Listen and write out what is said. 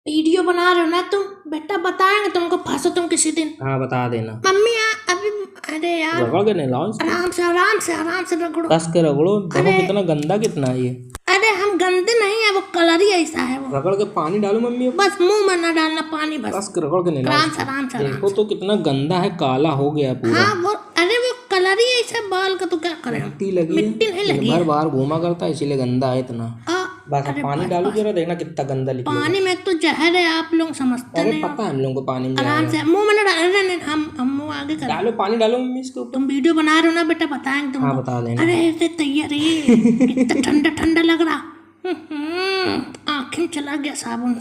Video बना रहे हो ना तुम? बेटा बताएंगे तुमको, फंसो तुम किसी दिन। हाँ बता देना। मम्मी अभी, अरे यार रगड़ के नहीं लाओ, आराम से रगड़ो। कस के रगड़ो। देखो कितना गंदा कितना है ये। अरे हम गंदे नहीं है, वो कलर ही ऐसा है वो। रगड़ के पानी डालो मम्मी। बस मुंह में ना डालना पानी, बस कस के रगड़ के नहीं लाओ। आराम से देखो तो कितना गंदा है, काला हो गया पूरा। हाँ वो, अरे वो कलर ही ऐसा बाल का, तो क्या करें। मिट्टी लगी है, मिट्टी नहीं लगी है, बार घूमा करता है इसीलिए गंदा है इतना। बस अब पानी डालो जरा, देखना कितना गंदा निकलेगा। पानी में तो जहर है, आप लोग समझते अरे नहीं। पता है हम लोगों को पानी में आराम से मुंह में ना डाल, हम मुंह आगे कर। डालो पानी डालो मम्मी इसके ऊपर। तुम वीडियो बना रहे हो ना बेटा, बताएंगे तुमको। हाँ बता देना। अरे ऐसे तैयार है, कितना ठंडा ठंडा लग रहा। आँखें में चला गया साबुन।